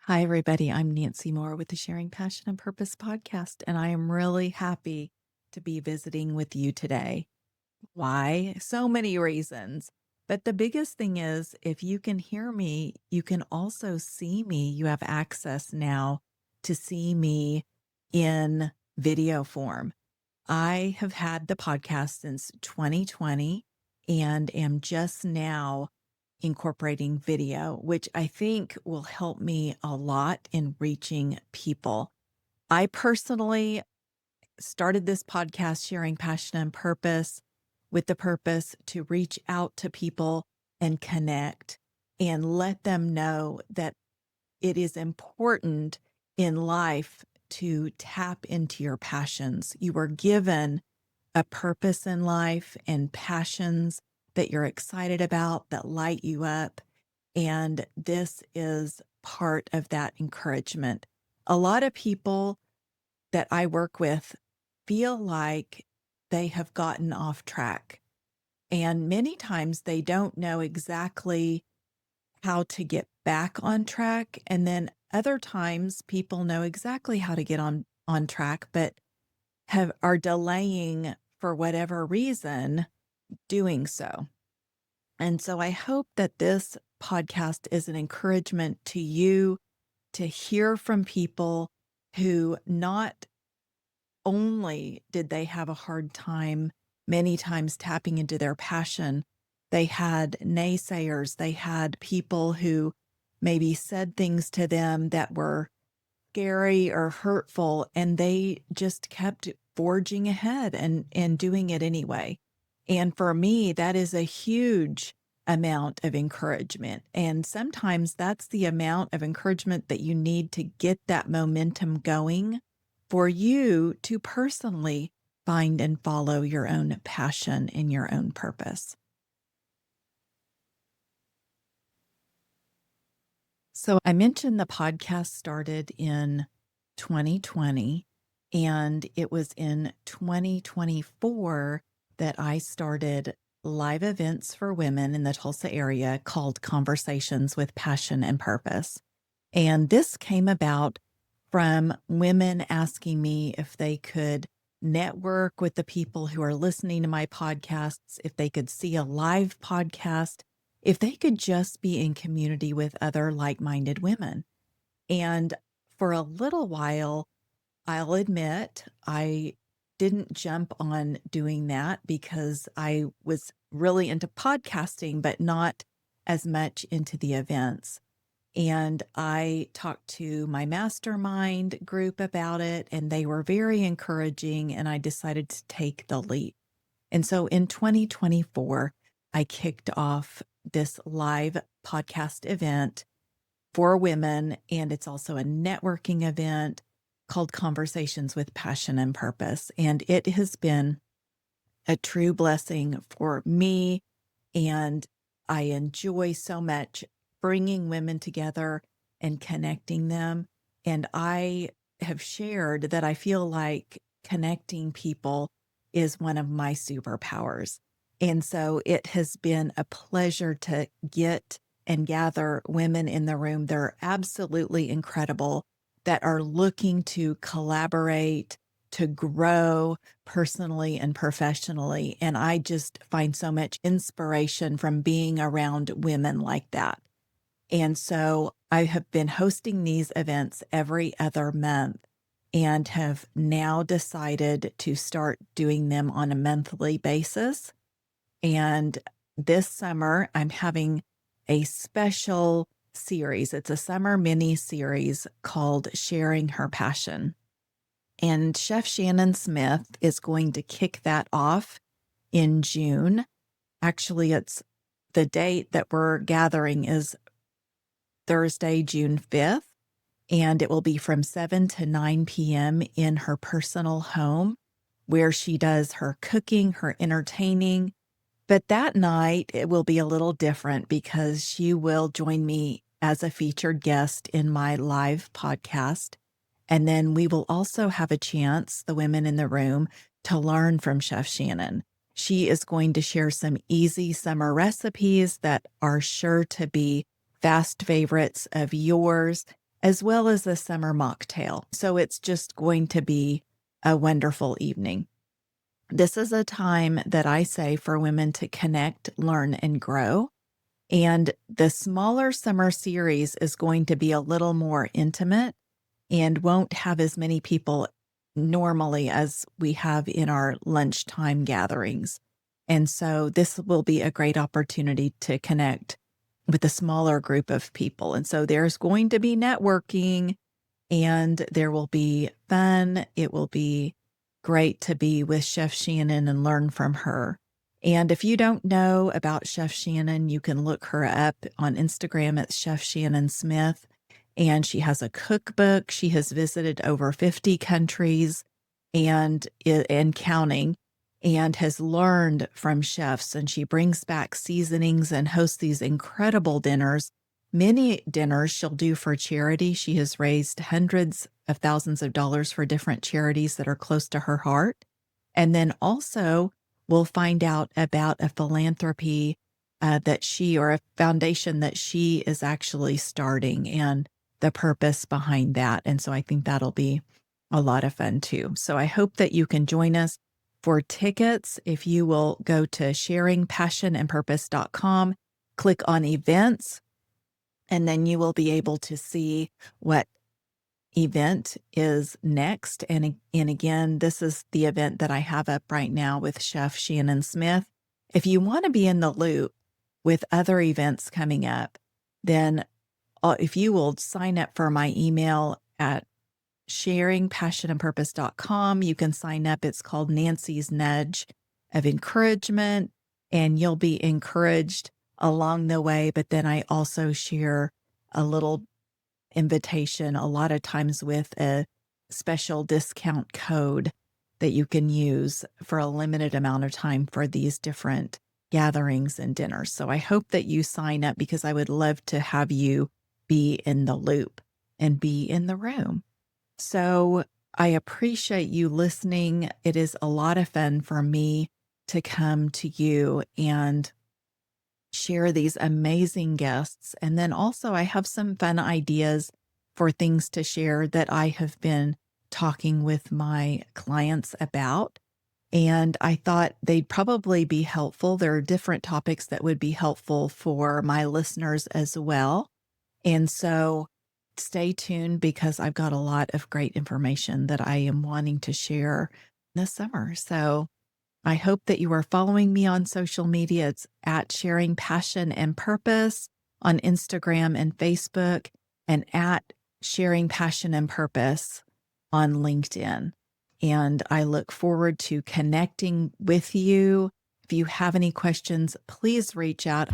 Hi, everybody. I'm Nancy Moore with the Sharing Passion and Purpose podcast, and I am really happy to be visiting with you today. Why? So many reasons. But the biggest thing is if you can hear me, you can also see me. You have access now to see me in video form. I have had the podcast since 2020 and am just now incorporating video, which I think will help me a lot in reaching people. I personally started this podcast, Sharing Passion and Purpose, with the purpose to reach out to people and connect and let them know that it is important in life to tap into your passions. You were given a purpose in life and passions that you're excited about that light you up. And this is part of that encouragement. A lot of people that I work with feel like they have gotten off track. And many times they don't know exactly how to get back on track. And then other times people know exactly how to get on track, but are delaying for whatever reason doing so. And so I hope that this podcast is an encouragement to you to hear from people who not only did they have a hard time many times tapping into their passion, they had naysayers, they had people who maybe said things to them that were scary or hurtful, and they just kept forging ahead and doing it anyway. And for me, that is a huge amount of encouragement. And sometimes that's the amount of encouragement that you need to get that momentum going for you to personally find and follow your own passion and your own purpose. So I mentioned the podcast started in 2020, and it was in 2024 that I started live events for women in the Tulsa area called Conversations with Passion and Purpose. And this came about from women asking me if they could network with the people who are listening to my podcasts, if they could see a live podcast, if they could just be in community with other like minded women. And for a little while, I'll admit I didn't jump on doing that because I was really into podcasting, but not as much into the events. And I talked to my mastermind group about it, and they were very encouraging, and I decided to take the leap. And so in 2024, I kicked off this live podcast event for women, and it's also a networking event called Conversations with Passion and Purpose. And it has been a true blessing for me, and I enjoy so much bringing women together and connecting them. And I have shared that I feel like connecting people is one of my superpowers. And so it has been a pleasure to get and gather women in the room. They're absolutely incredible that are looking to collaborate, to grow personally and professionally. And I just find so much inspiration from being around women like that. And so I have been hosting these events every other month and have now decided to start doing them on a monthly basis. And this summer, I'm having a special series. It's a summer mini series called Sharing Her Passion. And Chef Shannon Smith is going to kick that off in June. Actually, it's the date that we're gathering is Thursday, June 5th, and it will be from 7 to 9 p.m. in her personal home where she does her cooking, her entertaining. But that night, it will be a little different because she will join me as a featured guest in my live podcast. And then we will also have a chance, the women in the room, to learn from Chef Shannon. She is going to share some easy summer recipes that are sure to be fast favorites of yours. as well as a summer mocktail. So it's just going to be a wonderful evening. This is a time that I say for women to connect, learn, and grow. And the smaller summer series is going to be a little more intimate and won't have as many people normally as we have in our lunchtime gatherings. And so this will be a great opportunity to connect with a smaller group of people. And so there's going to be networking and there will be fun. It will be great to be with Chef Shannon and learn from her. And if you don't know about Chef Shannon, you can look her up on Instagram at Chef Shannon Smith. And she has a cookbook. She has visited over 50 countries and counting, and has learned from chefs. And she brings back seasonings and hosts these incredible dinners. Many dinners she'll do for charity. She has raised hundreds of thousands of dollars for different charities that are close to her heart. And then also, we'll find out about a philanthropy or a foundation that she is actually starting and the purpose behind that. And so I think that'll be a lot of fun too. So I hope that you can join us. For tickets, if you will go to sharingpassionandpurpose.com, click on events, and then you will be able to see what event is next. And again, this is the event that I have up right now with Chef Shannon Smith. If you want to be in the loop with other events coming up, then if you will sign up for my email at sharingpassionandpurpose.com, you can sign up. It's called Nancy's Nudge of Encouragement, and you'll be encouraged along the way. But then I also share a little invitation, a lot of times with a special discount code that you can use for a limited amount of time for these different gatherings and dinners. So I hope that you sign up because I would love to have you be in the loop and be in the room. So I appreciate you listening. It is a lot of fun for me to come to you and share these amazing guests. And then also I have some fun ideas for things to share that I have been talking with my clients about. And I thought they'd probably be helpful. There are different topics that would be helpful for my listeners as well. And so stay tuned because I've got a lot of great information that I am wanting to share this summer. So I hope that you are following me on social media. It's at Sharing Passion and Purpose on Instagram and Facebook, and at Sharing Passion and Purpose on LinkedIn. And I look forward to connecting with you. If you have any questions, please reach out.